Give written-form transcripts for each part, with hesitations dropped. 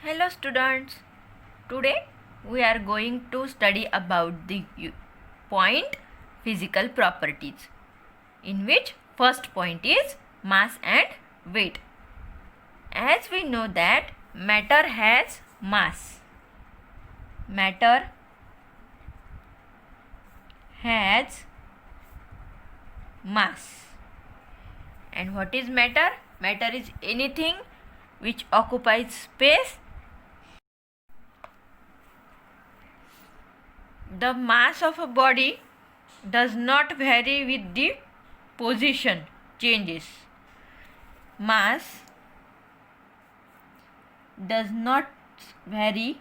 Hello students, today we are going to study about the point physical properties, in which first point is mass and weight. As we know that matter has mass. Matter has mass. And what is matter? Matter is anything which occupies space. The mass of a body does not vary with the position changes. Mass does not vary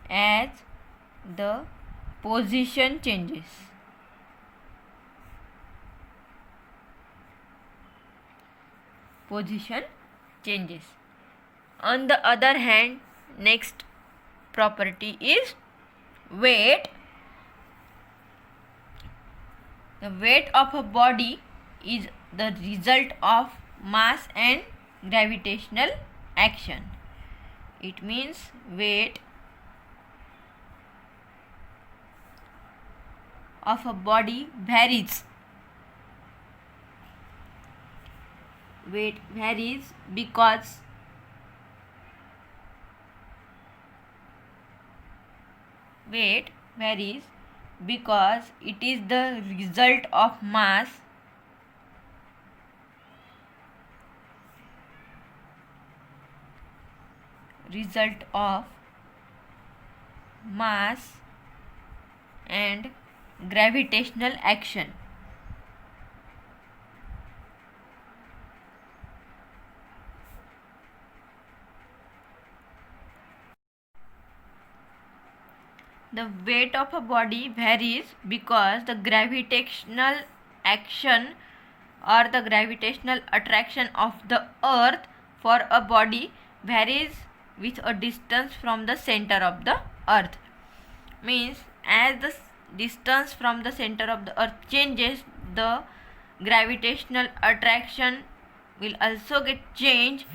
as the position changes. On the other hand, next property is weight. The weight of a body is the result of mass and gravitational action. It means weight of a body varies. Weight varies because it is the result of mass and gravitational action. The weight of a body varies because the gravitational action or the gravitational attraction of the earth for a body varies with a distance from the center of the earth. Means as the distance from the center of the earth changes, the gravitational attraction will also get changed.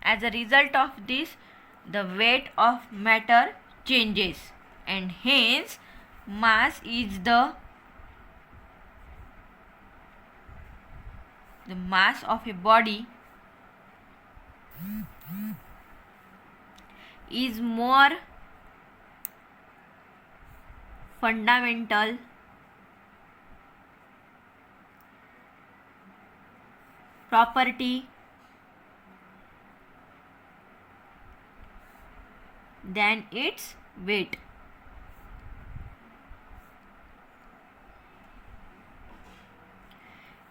As a result of this, the weight of matter changes, and hence mass is the mass of a body is more fundamental property than its weight.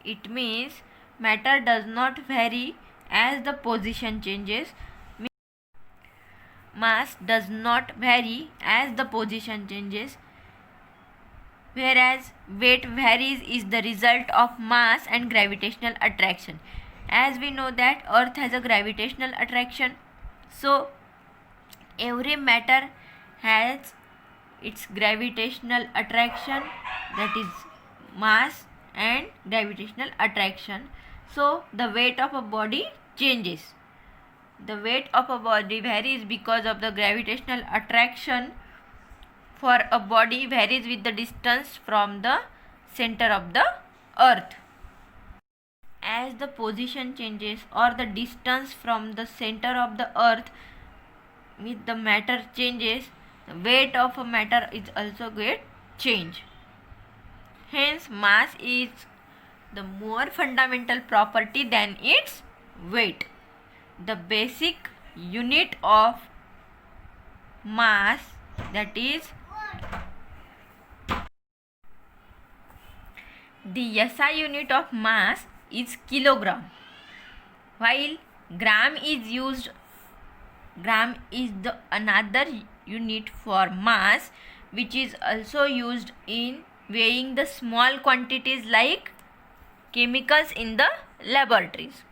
It means matter does not vary as the position changes. Mass does not vary as the position changes, whereas weight varies is the result of mass and gravitational attraction. As we know that earth has a gravitational attraction, so every matter has its gravitational attraction, that is mass and gravitational attraction. So the weight of a body changes. The weight of a body varies because of the gravitational attraction for a body varies with the distance from the center of the earth. As the position changes or the distance from the center of the earth with the matter changes, the weight of a matter is also get change. Hence mass is the more fundamental property than its weight. The basic unit of mass, that is the SI unit of mass, is kilogram, while gram is the another unit for mass, which is also used in weighing the small quantities like chemicals in the laboratories.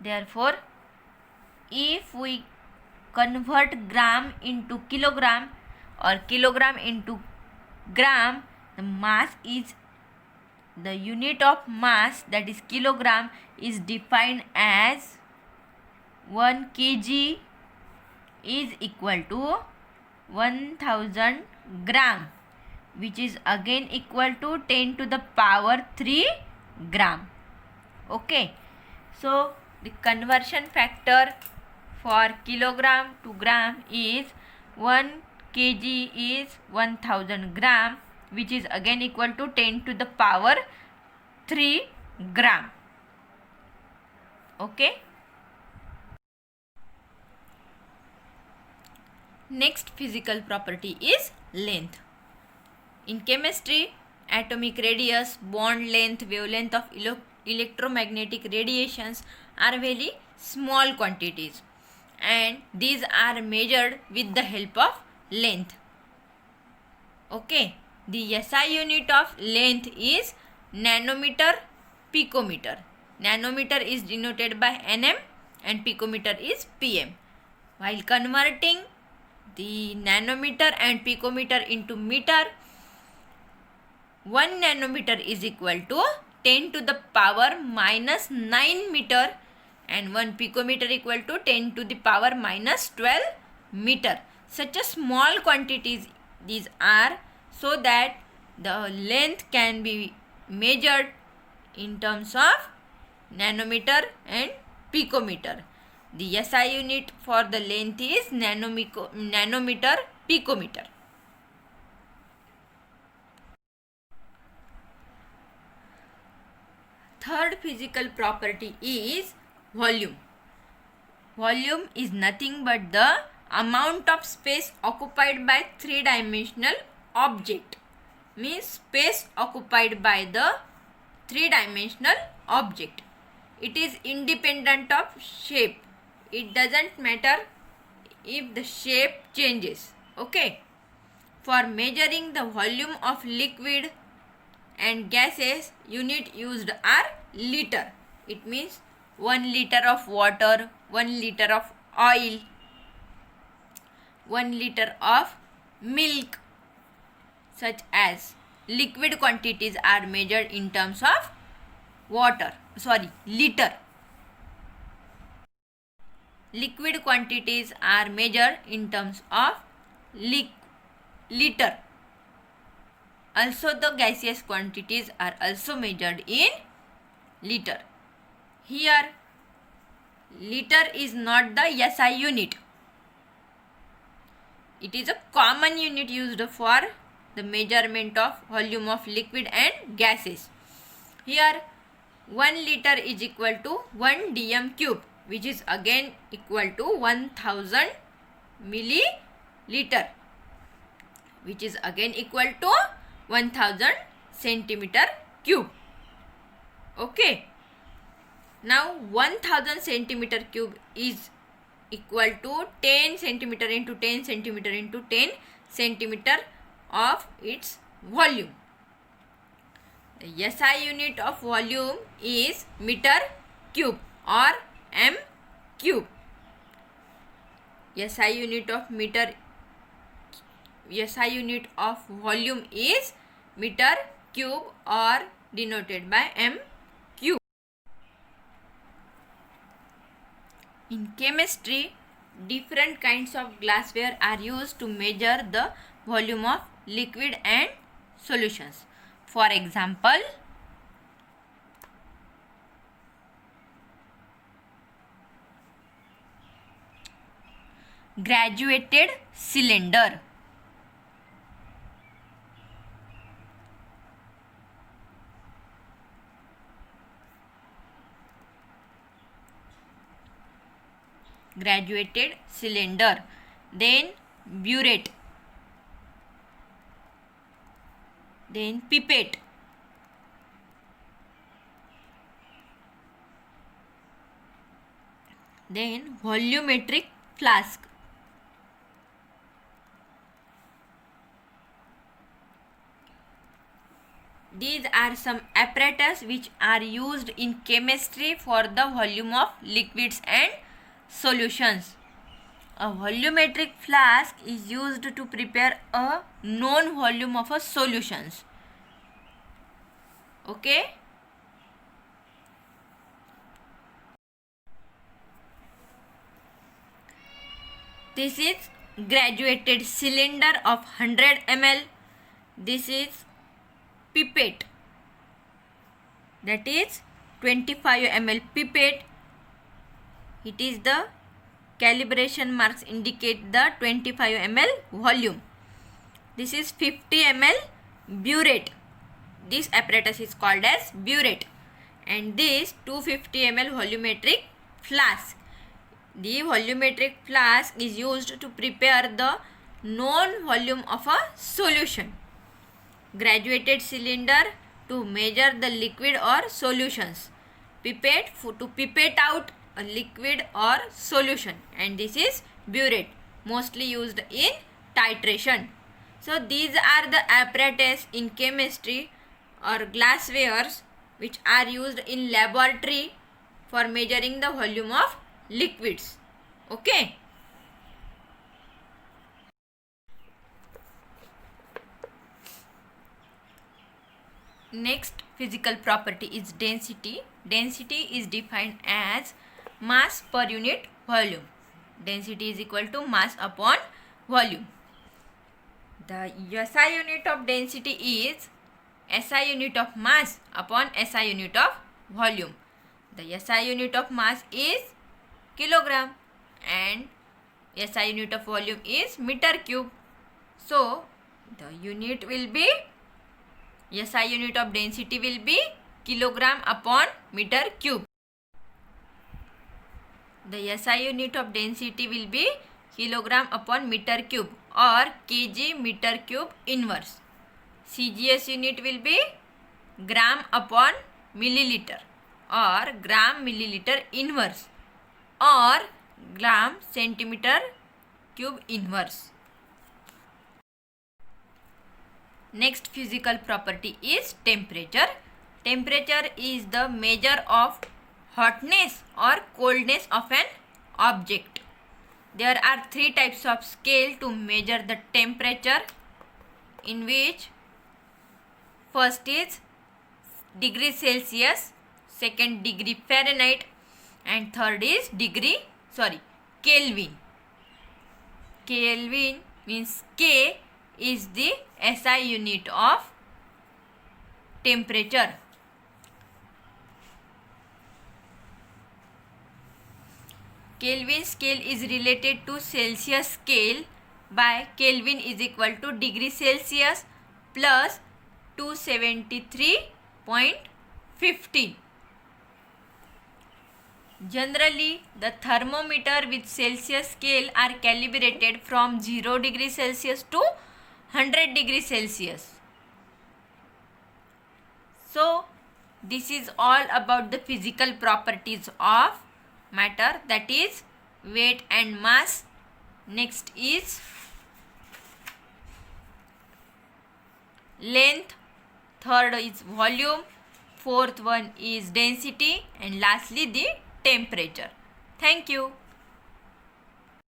Therefore, if we convert gram into kilogram or kilogram into gram, the mass is the unit of mass, that is kilogram, is defined as 1 kg is equal to 1000 gram, which is again equal to 10 to the power 3 gram. Okay, so the conversion factor for kilogram to gram is 1 kg is 1000 gram, which is again equal to 10 to the power 3 gram. Okay. Next physical property is length. In chemistry, atomic radius, bond length, wavelength of electromagnetic radiations are very small quantities, and these are measured with the help of length. Okay, the SI unit of length is nanometer, picometer. Nanometer is denoted by nm and picometer is pm. While converting the nanometer and picometer into meter, 1 nanometer is equal to 10 to the power minus 9 meter, and 1 picometer equal to 10 to the power minus 12 meter. Such a small quantities these are, so that the length can be measured in terms of nanometer and picometer. The SI unit for the length is nanometer, picometer. Third physical property is volume. Volume is nothing but the amount of space occupied by three-dimensional object. Means space occupied by the three-dimensional object. It is independent of shape. It doesn't matter if the shape changes. Okay. For measuring the volume of liquid and gases, unit used are liter. It means 1 liter of water, 1 liter of oil, 1 liter of milk. Such as liquid quantities are measured in terms of liter. Liquid quantities are measured in terms of liter. Also, the gaseous quantities are also measured in liter. Here, liter is not the SI unit. It is a common unit used for the measurement of volume of liquid and gases. Here, 1 liter is equal to 1 dm cube, which is again equal to 1000 milliliter, which is again equal to 1000 centimeter cube. Okay. Now 1000 centimeter cube is equal to 10 centimeter into 10 centimeter into 10 centimeter of its volume. The SI unit of volume is meter cube or m cube. SI unit of volume is meter cube or denoted by m cube. In chemistry, different kinds of glassware are used to measure the volume of liquid and solutions. For example, graduated cylinder. Graduated cylinder. Then burette. Then pipette. Then volumetric flask. These are some apparatus which are used in chemistry for the volume of liquids and solutions. A volumetric flask is used to prepare a known volume of a solutions. Okay. This is graduated cylinder of 100 ml. This is pipette, that is 25 ml pipette. It is the calibration marks indicate the 25 ml volume. This is 50 ml burette. This apparatus is called as burette. And this 250 ml volumetric flask. The volumetric flask is used to prepare the known volume of a solution. Graduated cylinder to measure the liquid or solutions. Pipette to pipette out a liquid or solution. And this is burette, mostly used in titration. So these are the apparatus in chemistry or glasswares which are used in laboratory for measuring the volume of liquids. Okay. Next physical property is density. Density is defined as mass per unit volume. Density is equal to mass upon volume. The SI unit of density is SI unit of mass upon SI unit of volume. The SI unit of mass is kilogram and SI unit of volume is meter cube. So the unit will be, SI unit of density will be kilogram upon meter cube. The SI unit of density will be kilogram upon meter cube or kg meter cube inverse. CGS unit will be gram upon milliliter or gram milliliter inverse or gram centimeter cube inverse. Next physical property is temperature. Temperature is the measure of hotness or coldness of an object. There are three types of scale to measure the temperature, in which first is degree Celsius, second degree Fahrenheit, and third is Kelvin. Kelvin means K is the SI unit of temperature. Kelvin scale is related to Celsius scale by Kelvin is equal to degree Celsius plus 273.15. Generally, the thermometer with Celsius scale are calibrated from 0 degree Celsius to 100 degree Celsius. So, this is all about the physical properties of matter, that is weight and mass. Next is length, third is volume, fourth one is density, and lastly the temperature. Thank you.